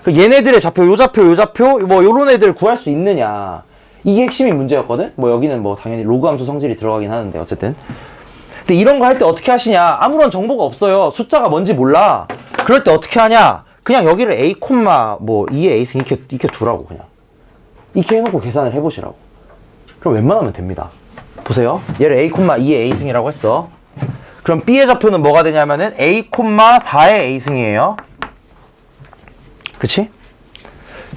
B: 얘네들의 좌표, 요 좌표, 뭐 요런 애들 구할 수 있느냐, 이게 핵심이 문제였거든. 뭐 여기는 뭐 당연히 로그 함수 성질이 들어가긴 하는데 어쨌든. 근데 이런 거 할 때 어떻게 하시냐? 아무런 정보가 없어요. 숫자가 뭔지 몰라. 그럴 때 어떻게 하냐? 그냥 여기를 a, 뭐 2의 a승 이렇게 두라고. 그냥 이렇게 해놓고 계산을 해보시라고. 그럼 웬만하면 됩니다. 보세요. 얘를 a, 2의 a승이라고 했어. 그럼 b의 좌표는 뭐가 되냐면은 a, 4의 a승이에요. 그치?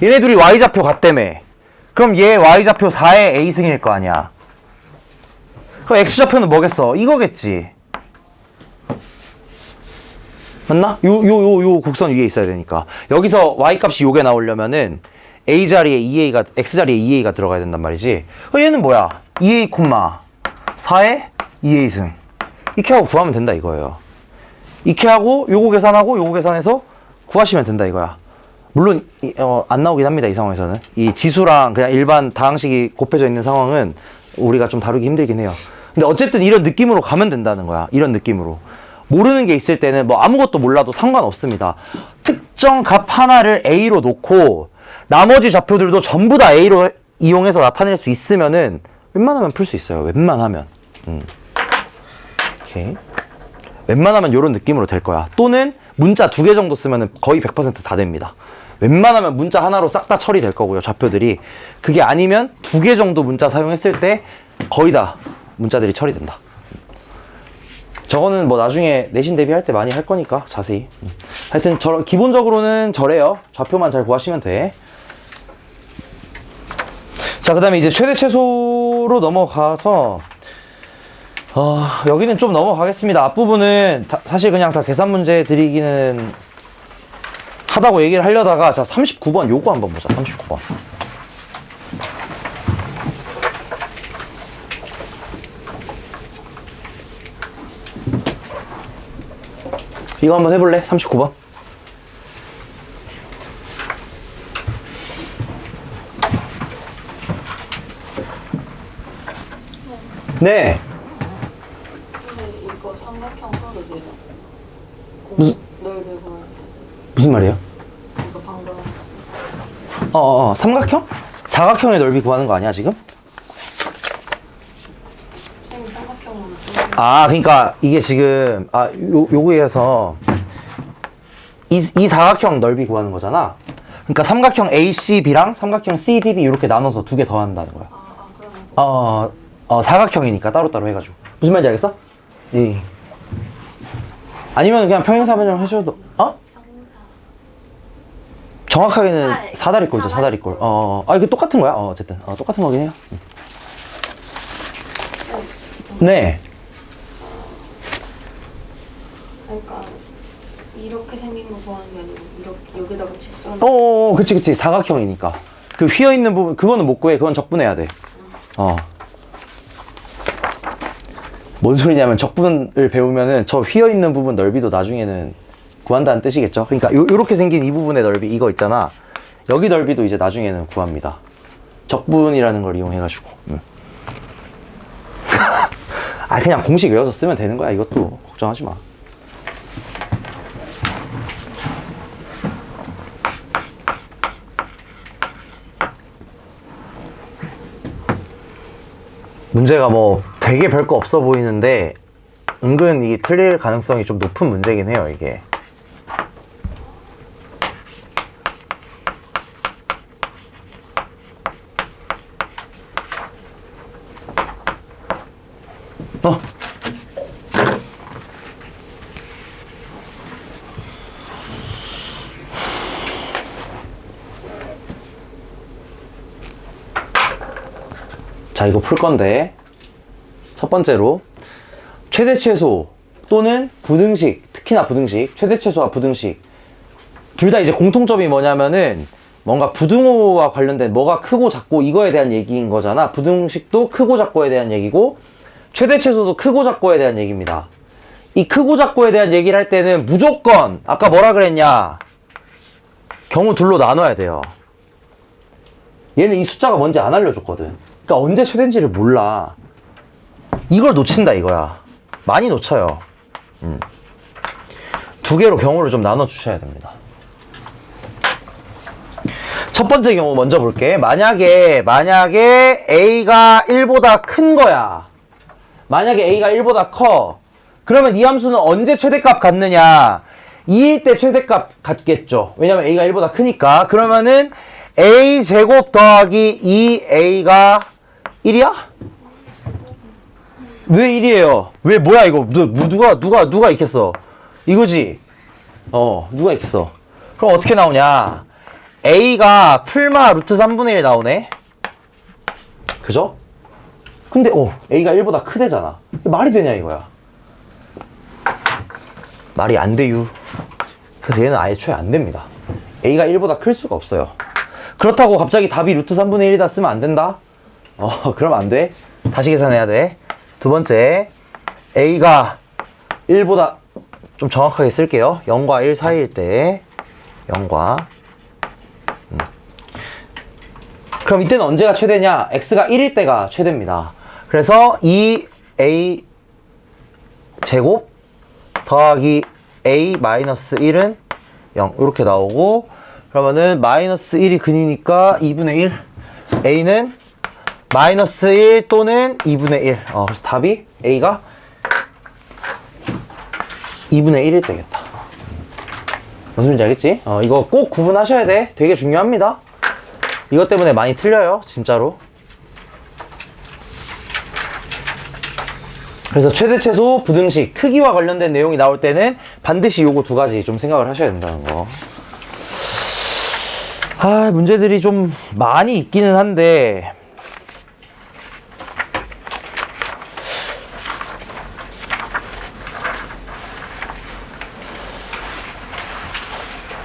B: 얘네 둘이 y좌표 같다며. 그럼 얘 y좌표 4의 a승일 거 아니야. 그럼 x좌표는 뭐겠어? 이거겠지. 맞나? 요 곡선 위에 있어야 되니까. 여기서 y값이 요게 나오려면은 a 자리에 2a가, x 자리에 2a가 들어가야 된단 말이지. 얘는 뭐야? 2a, 4의 2a승. 이렇게 하고 구하면 된다 이거예요. 이렇게 하고 요거 계산하고 요거 계산해서 구하시면 된다 이거야. 물론 안 나오긴 합니다. 이 상황에서는 이 지수랑 그냥 일반 다항식이 곱해져 있는 상황은 우리가 좀 다루기 힘들긴 해요. 근데 어쨌든 이런 느낌으로 가면 된다는 거야. 이런 느낌으로. 모르는 게 있을 때는 뭐 아무것도 몰라도 상관없습니다. 특정 값 하나를 a로 놓고 나머지 좌표들도 전부 다 a로 이용해서 나타낼 수 있으면은 웬만하면 풀 수 있어요. 웬만하면. 오케이. 웬만하면 이런 느낌으로 될 거야. 또는 문자 2개 정도 쓰면은 거의 100% 다 됩니다. 웬만하면 문자 하나로 싹 다 처리될 거고요, 좌표들이. 그게 아니면 2개 정도 문자 사용했을 때 거의 다 문자들이 처리된다. 저거는 뭐 나중에 내신 대비할 때 많이 할 거니까 자세히. 하여튼 기본적으로는 저래요. 좌표만 잘 구하시면 돼. 자, 그 다음에 이제 최대 최소로 넘어가서 여기는 좀 넘어가겠습니다. 앞부분은 사실 그냥 다 계산 문제 드리기는 하다고 얘기를 하려다가, 자, 39번 요거 한번 보자. 39번. 이거 한번 해볼래? 39번. 네.
C: 근데 이거 삼각형 서로 돼요.
B: 무슨-
C: 넓이 구할 때.
B: 무슨 말이에요?
C: 이거 방금
B: 삼각형? 사각형의 넓이 구하는 거 아니야, 지금?
C: 선생님 삼각형으로 좀
B: 아, 그러니까 이게 지금 요거에서 이 사각형 넓이 구하는 거잖아. 그러니까 삼각형 ACB랑 삼각형 CDB 이렇게 나눠서 2개 더한다는 거야.
C: 그러면
B: 사각형이니까 따로따로 해가지고. 무슨 말인지 알겠어? 예. 아니면 그냥 평행사 변형 해줘도, 어? 정확하게는 사다리꼴이죠, 사다리꼴. 이거 똑같은 거야? 어쨌든. 똑같은 거긴 해요. 네.
C: 그러니까 이렇게 생긴 거 구하는 게 아니고 이렇게 여기다가 직선.
B: 그치. 사각형이니까. 그 휘어있는 부분, 그거는 못 구해. 그건 적분해야 돼. 뭔 소리냐면 적분을 배우면은 저 휘어있는 부분 넓이도 나중에는 구한다는 뜻이겠죠. 그러니까 요렇게 생긴 이 부분의 넓이, 이거 있잖아. 여기 넓이도 이제 나중에는 구합니다. 적분이라는 걸 이용해가지고. 그냥 공식 외워서 쓰면 되는 거야. 이것도 걱정하지 마. 문제가 뭐 되게 별거 없어 보이는데 은근 이 틀릴 가능성이 좀 높은 문제긴 해요, 이게. 자, 이거 풀 건데, 첫 번째로 최대 최소 또는 부등식, 특히나 부등식, 최대 최소와 부등식 둘 다 이제 공통점이 뭐냐면은 뭔가 부등호와 관련된 뭐가 크고 작고 이거에 대한 얘기인 거잖아. 부등식도 크고 작고에 대한 얘기고 최대 최소도 크고 작고에 대한 얘기입니다. 이 크고 작고에 대한 얘기를 할 때는 무조건 아까 뭐라 그랬냐, 경우 둘로 나눠야 돼요. 얘는 이 숫자가 뭔지 안 알려줬거든. 그러니까 언제 최대인지를 몰라. 이걸 놓친다 이거야. 많이 놓쳐요. 두 개로 경우를 좀 나눠 주셔야 됩니다. 첫 번째 경우 먼저 볼게. 만약에 A가 1보다 큰 거야. 만약에 A가 1보다 커. 그러면 이 함수는 언제 최대값 갖느냐? 2일 때 최대값 갖겠죠. 왜냐면 A가 1보다 크니까. 그러면은 A 제곱 더하기 2A가 1이야? 왜 1이에요? 왜 뭐야 이거? 누가 있겠어? 이거지? 누가 있겠어? 그럼 어떻게 나오냐? A가 풀마 루트 3분의 1 나오네? 그죠? 근데 A가 1보다 크대잖아. 말이 되냐 이거야? 말이 안 돼요. 그래서 얘는 아예 초에 안 됩니다. A가 1보다 클 수가 없어요. 그렇다고 갑자기 답이 루트 3분의 1이다 쓰면 안 된다? 그럼 안 돼. 다시 계산해야 돼. 두 번째, A가 1보다 좀 정확하게 쓸게요. 0과 1 사이일 때 0과 그럼 이때는 언제가 최대냐? X가 1일 때가 최대입니다. 그래서 2A 제곱 더하기 A 마이너스 1은 0 이렇게 나오고, 그러면은 마이너스 1이 근이니까 2분의 1, A는 마이너스 1 또는 2분의 1. 그래서 답이 A가 2분의 1일 때겠다. 무슨 소리인지 알겠지? 이거 꼭 구분하셔야 돼. 되게 중요합니다. 이것 때문에 많이 틀려요, 진짜로. 그래서 최대 최소 부등식 크기와 관련된 내용이 나올 때는 반드시 요거 두 가지 좀 생각을 하셔야 된다는 거. 문제들이 좀 많이 있기는 한데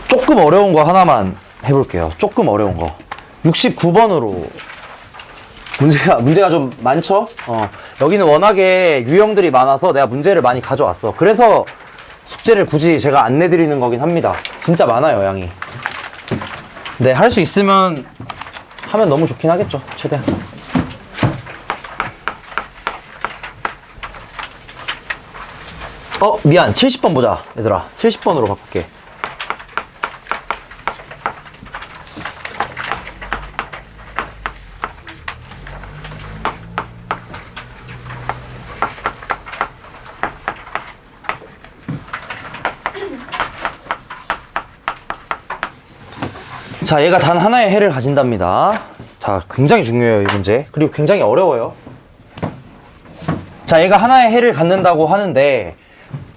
B: 조금 어려운 거 하나만 해볼게요. 조금 어려운 거. 69번으로 문제가 좀 많죠? 여기는 워낙에 유형들이 많아서 내가 문제를 많이 가져왔어. 그래서 숙제를 굳이 제가 안 내드리는 거긴 합니다. 진짜 많아요, 양이. 네, 할 수 있으면 하면 너무 좋긴 하겠죠, 최대한. 미안. 70번 보자, 얘들아. 70번으로 바꿀게. 자, 얘가 단 하나의 해를 가진답니다. 자, 굉장히 중요해요, 이 문제. 그리고 굉장히 어려워요. 자, 얘가 하나의 해를 갖는다고 하는데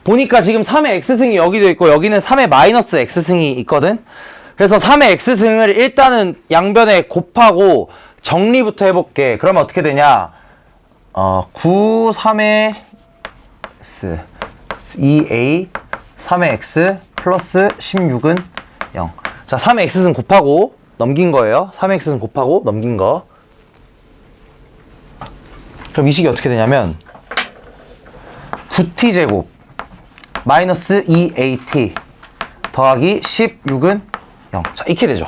B: 보니까 지금 3의 x승이 여기도 있고 여기는 3의 마이너스 x승이 있거든. 그래서 3의 x승을 일단은 양변에 곱하고 정리부터 해볼게. 그러면 어떻게 되냐? 9, 3의 x 2a 3의 x 플러스 16은 0. 자, 3의 x승 곱하고 넘긴 거예요. 3의 x승 곱하고 넘긴 거. 그럼 이 식이 어떻게 되냐면 9t제곱 마이너스 2at 더하기 16은 0. 자, 이렇게 되죠.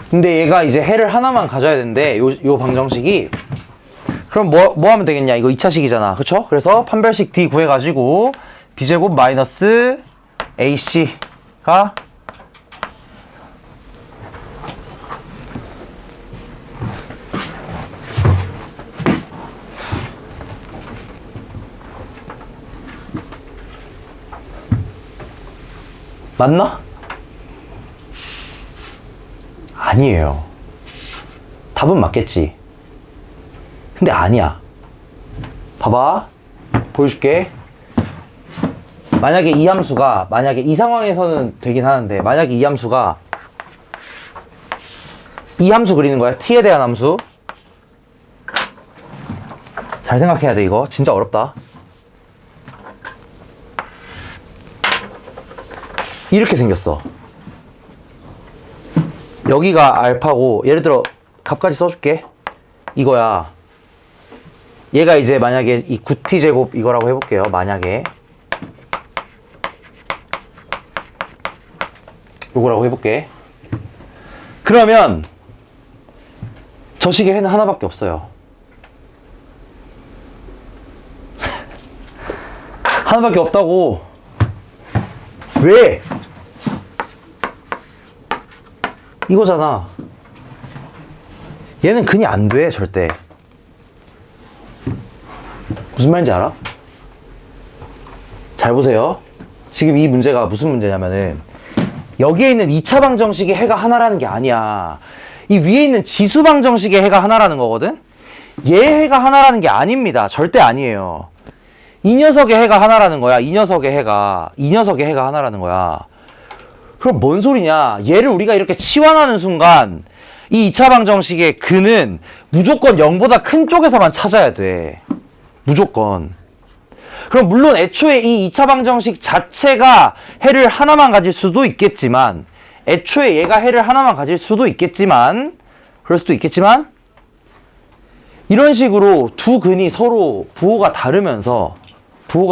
B: 근데 얘가 이제 해를 하나만 가져야 되는데 요 방정식이 그럼 뭐 하면 되겠냐? 이거 2차식이잖아. 그쵸? 그래서 판별식 D 구해가지고 b제곱 마이너스 ac가 맞나? 아니에요. 답은 맞겠지. 근데 아니야. 봐봐. 보여줄게. 만약에 이 함수가, 만약에 이 상황에서는 되긴 하는데, 만약에 이 함수가, 이 함수 그리는 거야. t에 대한 함수. 잘 생각해야 돼, 이거. 진짜 어렵다. 이렇게 생겼어. 여기가 알파고, 예를 들어 값까지 써줄게. 이거야. 얘가 이제 만약에 이 9t제곱 이거라고 해볼게요. 만약에 요거라고 해볼게. 그러면 저 식의 해는 하나밖에 없어요. 하나밖에 없다고. 왜? 이거잖아. 얘는 근이 안 돼, 절대. 무슨 말인지 알아? 잘 보세요. 지금 이 문제가 무슨 문제냐면은 여기에 있는 2차 방정식의 해가 하나라는 게 아니야. 이 위에 있는 지수 방정식의 해가 하나라는 거거든? 얘 해가 하나라는 게 아닙니다. 절대 아니에요. 이 녀석의 해가 하나라는 거야. 이 녀석의 해가 하나라는 거야. 그럼 뭔 소리냐? 얘를 우리가 이렇게 치환하는 순간 이 2차 방정식의 근은 무조건 0보다 큰 쪽에서만 찾아야 돼. 무조건. 그럼 물론 애초에 이 2차 방정식 자체가 해를 하나만 가질 수도 있겠지만, 애초에 얘가 해를 하나만 가질 수도 있겠지만, 그럴 수도 있겠지만, 이런 식으로 두 근이 서로 부호가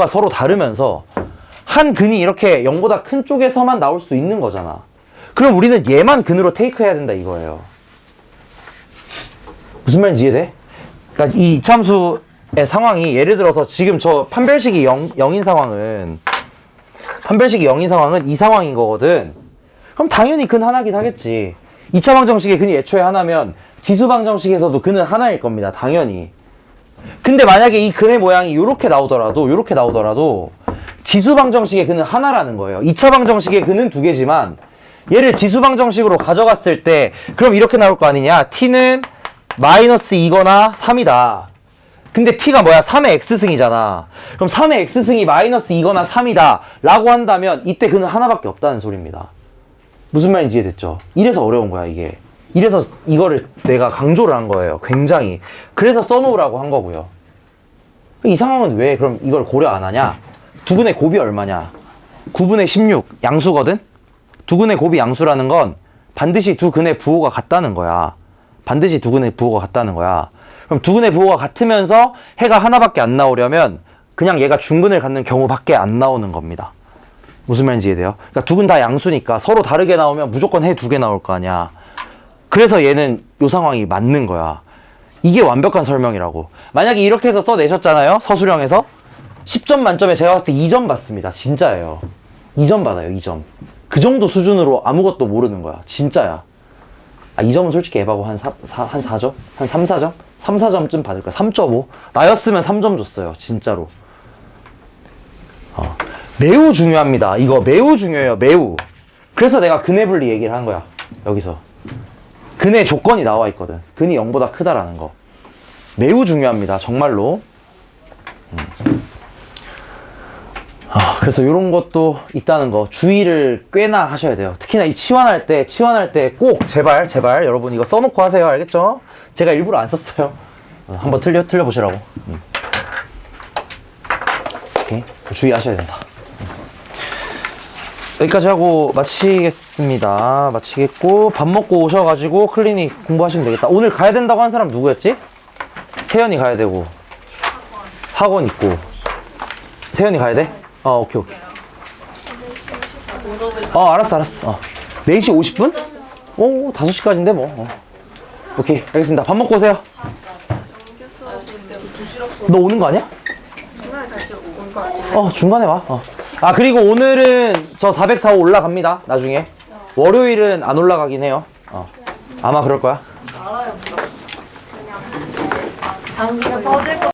B: 서로 다르면서 한 근이 이렇게 0보다 큰 쪽에서만 나올 수 있는 거잖아. 그럼 우리는 얘만 근으로 테이크해야 된다 이거예요. 무슨 말인지 이해돼? 그러니까 이 이참수의 상황이 예를 들어서 지금 저 판별식이 0인 상황은 이 상황인 거거든. 그럼 당연히 근 하나긴 하겠지. 2차 방정식의 근이 애초에 하나면 지수 방정식에서도 근은 하나일 겁니다. 당연히. 근데 만약에 이 근의 모양이 요렇게 나오더라도 지수 방정식의 근은 하나라는 거예요. 2차 방정식의 근은 두 개지만 얘를 지수 방정식으로 가져갔을 때 그럼 이렇게 나올 거 아니냐? t는 마이너스 2거나 3이다. 근데 t가 뭐야? 3의 x승이잖아. 그럼 3의 x승이 마이너스 2거나 3이다 라고 한다면 이때 그는 하나밖에 없다는 소리입니다. 무슨 말인지 이해됐죠? 이래서 어려운 거야 이게. 이래서 이거를 내가 강조를 한 거예요. 굉장히. 그래서 써놓으라고 한 거고요. 이 상황은 왜 그럼 이걸 고려 안 하냐? 두 근의 곱이 얼마냐? 9분의 16 양수거든? 두 근의 곱이 양수라는 건 반드시 두 근의 부호가 같다는 거야. 그럼 두 근의 부호가 같으면서 해가 하나밖에 안 나오려면 그냥 얘가 중근을 갖는 경우밖에 안 나오는 겁니다. 무슨 말인지 이해돼요? 그러니까 두 근 다 양수니까 서로 다르게 나오면 무조건 해 두 개 나올 거 아니야. 그래서 얘는 요 상황이 맞는 거야. 이게 완벽한 설명이라고. 만약에 이렇게 해서 써내셨잖아요. 서술형에서 10점 만점에 제가 봤을 때 2점 받습니다. 진짜예요. 2점 받아요. 2점. 그 정도 수준으로 아무것도 모르는 거야. 진짜야. 2점은 솔직히 에바고 한 4점? 한 3, 4점? 3, 4점쯤 받을 거야. 3.5. 나였으면 3점 줬어요. 진짜로. 매우 중요합니다. 이거 매우 중요해요. 매우. 그래서 내가 근의 분리 얘기를 한 거야. 여기서. 근의 조건이 나와 있거든. 근이 0보다 크다라는 거. 매우 중요합니다. 정말로. 그래서 이런 것도 있다는 거 주의를 꽤나 하셔야 돼요. 특히나 이 치환할 때 꼭 제발 여러분 이거 써놓고 하세요. 알겠죠? 제가 일부러 안 썼어요. 한번 틀려보시라고. 오케이. 주의하셔야 된다. 여기까지 하고 마치겠습니다. 마치겠고 밥 먹고 오셔가지고 클리닉 공부하시면 되겠다. 오늘 가야 된다고 한 사람 누구였지? 태연이 가야 되고 학원 있고 태연이 가야 돼? 오케이. 알았어. 4시 50분? 5시까지인데 뭐. 오케이, 알겠습니다. 밥 먹고 오세요. 너 오는 거 아니야?
C: 중간에 다시 올 거 같아요.
B: 중간에 와. 그리고 오늘은 저 404호 올라갑니다. 나중에. 월요일은 안 올라가긴 해요. 아마 그럴 거야.
A: 장기가 터질 것